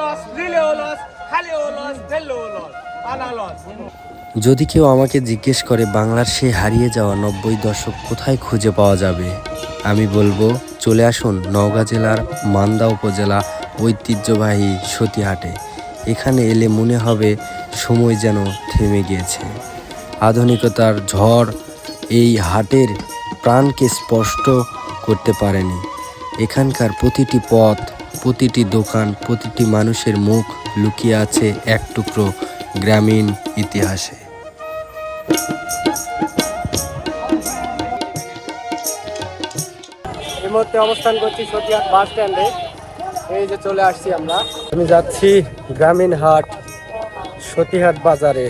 Loss, রিলেও loss, খালিও loss, ফেললেও loss, আনা loss. যদি কেউ আমাকে জিজ্ঞেস করে বাংলার সেই হারিয়ে যাওয়া 90 দশক কোথায় খুঁজে পাওয়া যাবে, আমি বলবো চলে আসুন নওগাঁ জেলার মান্দা উপজেলা ঐতিহ্যবাহী সতীহাটে। এখানে এলে মনে হবে সময় যেন থেমে গিয়েছে। আধুনিকতার ঝড় এই হাটের প্রাণকে স্পষ্ট করতে পারেনি। এখানকার প্রতিটি পথ, প্রতিটি দোকান, প্রতিটি মানুষের মুখ লুকিয়ে আছে এক টুকরো গ্রামীণ ইতিহাসে। এই মুহূর্তে অবস্থান করছি সতীহাট বাস স্ট্যান্ডে। এই যে চলে আসছি আমরা। আমি যাচ্ছি গ্রামীণ হাট সতীহাট বাজারে।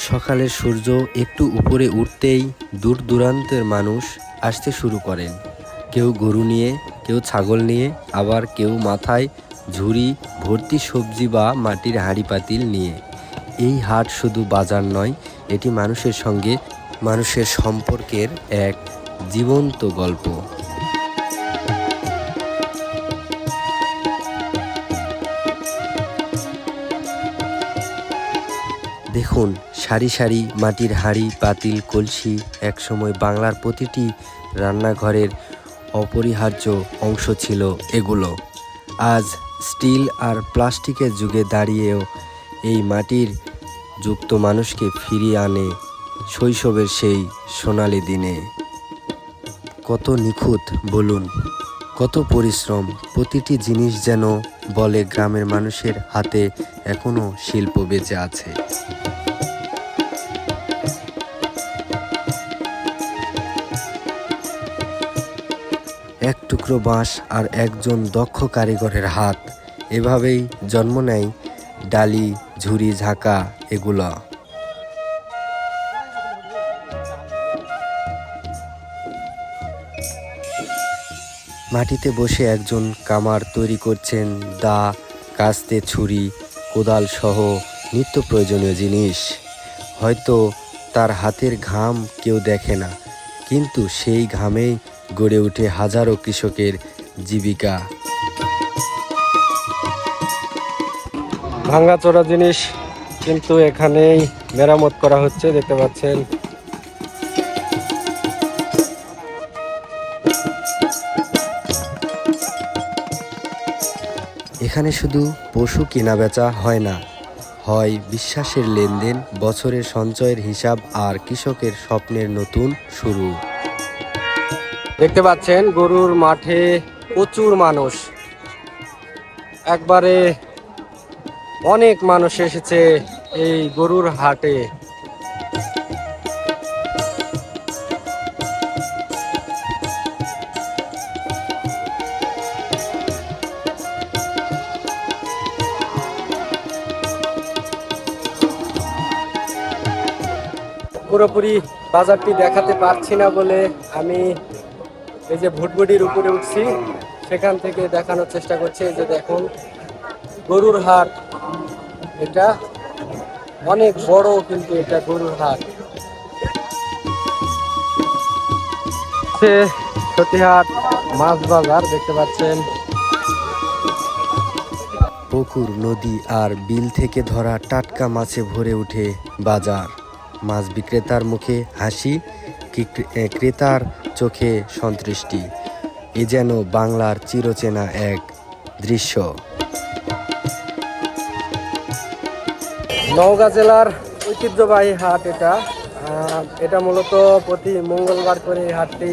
সকালের সূর্য একটু উপরে উঠতেই দূর দূরান্তের মানুষ আসতে শুরু করেন। কেউ গরু নিয়ে, কেউ ছাগল নিয়ে, আবার কেউ মাথায় ঝুড়ি ভর্তি সবজি বা মাটির হাঁড়ি পাতিল নিয়ে। এই হাট শুধু বাজার নয়, এটি মানুষের সঙ্গে মানুষের সম্পর্কের এক জীবন্ত গল্প। দেখুন, সারি সারি মাটির হাঁড়ি পাতিল কলসি, একসময় বাংলার প্রতিটি রান্নাঘরের অপরিহার্য অংশ ছিল এগুলো। আজ স্টিল আর প্লাস্টিকের যুগে দাঁড়িয়েও এই মাটির যুক্ত মানুষকে ফিরিয়ে আনে শৈশবের সেই সোনালি দিনে। কত নিখুঁত বলুন, কত পরিশ্রম, প্রতিটি জিনিস যেন বলে গ্রামের মানুষের হাতে এখনো শিল্প বেঁচে আছে। এক টুকরো বাঁশ আর একজন দক্ষ কারিগরের হাত, এভাবেই জন্ম নেয় ডালি, ঝুড়ি, ঝাঁকা এগুলো। মাটিতে বসে একজন কামার তৈরি করছেন দা, কাস্তে, ছুরি, কোদাল সহ নিত্য প্রয়োজনীয় জিনিস। হয়তো তার হাতের ঘাম কেউ দেখে না, কিন্তু সেই ঘামেই গড়ে ওঠে হাজারো কৃষকের জীবিকা। ভাঙাচোরা জিনিস কিন্তু এখানেই মেরামত করা হচ্ছে, দেখতে পাচ্ছেন। এখানে শুধু পশু কেনা বেচা হয় না, হয় বিশ্বাসের লেনদেন, বছরের সঞ্চয়ের হিসাব আর কৃষকের স্বপ্নের নতুন শুরু। দেখতে পাচ্ছেন গরুর মাঠে প্রচুর মানুষ, একবারে অনেক মানুষ এসেছে এই গরুর হাটে। পুরোপুরি বাজারটি দেখাতে পারছি না বলে আমি এই যে ভুটভুটির উপরে উঠছি, সেখান থেকে দেখানোর চেষ্টা করছি। এই যে দেখুন গরুর হাট, এটা অনেক বড়, কিন্তু এটা গরুর হাট। সতীহাট মাছ বাজার দেখতে পাচ্ছেন। পুকুর, নদী আর বিল থেকে ধরা টাটকা মাছে ভরে ওঠে বাজার। মাছ বিক্রেতার মুখে হাসি, ক্রেতার চোখে সন্তুষ্টি। এ যেন বাংলার চিরচেনা এক দৃশ্য। নওগাঁ জেলার ঐতিহ্যবাহী হাট এটা। এটা মূলত প্রতি মঙ্গলবার করে এই হাটটি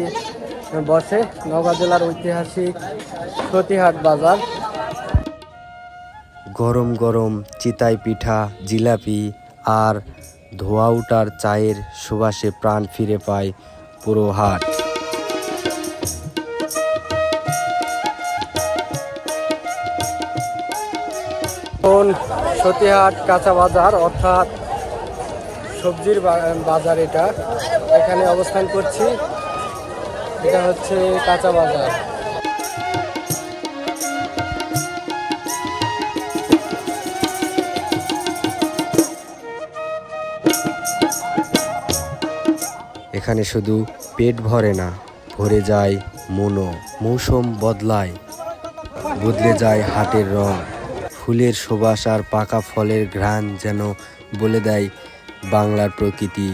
বসে। নওগাঁ জেলার ঐতিহাসিক সতীহাট বাজার। গরম গরম চিতাই পিঠা, জিলাপি আর ধোয়া ওঠার চায়ের সুবাসে প্রাণ ফিরে পায় পুরো হাট। সতীহাট কাঁচা বাজার, অর্থাৎ সবজির বাজার এটা। এখানে অবস্থান করছি, এটা হচ্ছে কাঁচা বাজার। এখানে শুধু পেট ভরে না, ভরে যায় মনো। মৌসুম বদলায়, বদলে যায় হাটের রং, ফুলের সুবাস আর পাকা ফলের ঘ্রাণ যেন বলে দেয় বাংলার প্রকৃতি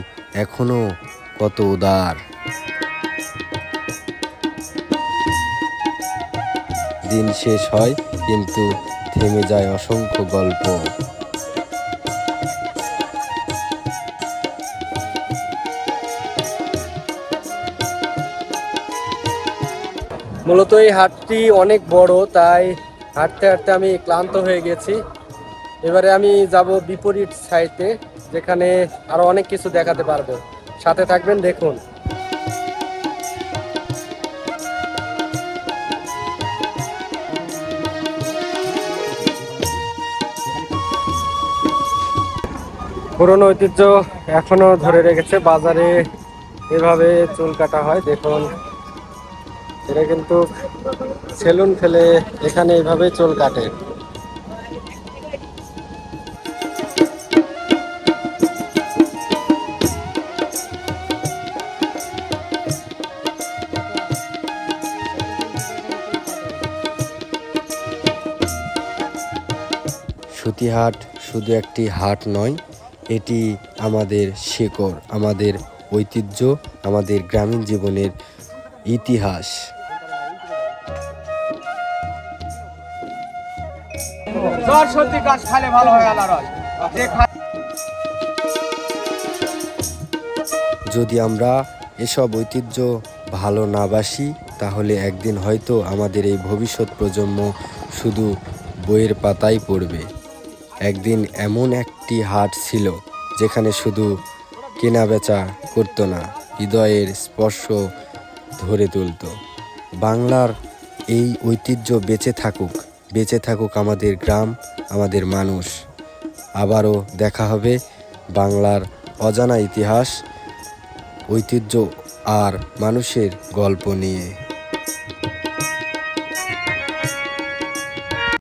এখনো কত উদার। দিন শেষ হয় কিন্তু থেমে যায় অসংখ্য গল্প। মূলত এই হাটটি অনেক বড়, তাই হাঁটতে হাঁটতে আমি ক্লান্ত হয়ে গেছি। এবারে আমি যাব বিপরীত সাইডে, যেখানে আরো অনেক কিছু দেখাতে পারবো। সাথে থাকবেন, দেখুন। পুরনো ঐতিহ্য এখনো ধরে রেখেছে, বাজারে এভাবে চুল কাটা হয়। দেখুন, এটা কিন্তু সেলুন ফেলে এখানে এইভাবে চুল কাটে। সুতিহাট শুধু একটি হাট নয়, এটি আমাদের শেকড়, আমাদের ঐতিহ্য, আমাদের গ্রামীণ জীবনের ইতিহাস। জ্বর সর্দি কাশ খালে ভালো হয়ে গেল রস যে যদি আমরা এসব ঐতিহ্য ভালো না বাসি, তাহলে একদিন হয়তো আমাদের এই ভবিষ্যৎ প্রজন্ম শুধু বইয়ের পাতায় পড়বে। একদিন এমন একটি হাট ছিল যেখানে শুধু কেনা বেচা করতো না, হৃদয়ের স্পর্শ ধরে তুলত। বাংলার এই ঐতিহ্য বেঁচে থাকুক আমাদের গ্রাম, আমাদের মানুষ। আবারও দেখা হবে বাংলার অজানা ইতিহাস, ঐতিহ্য আর মানুষের গল্প নিয়ে।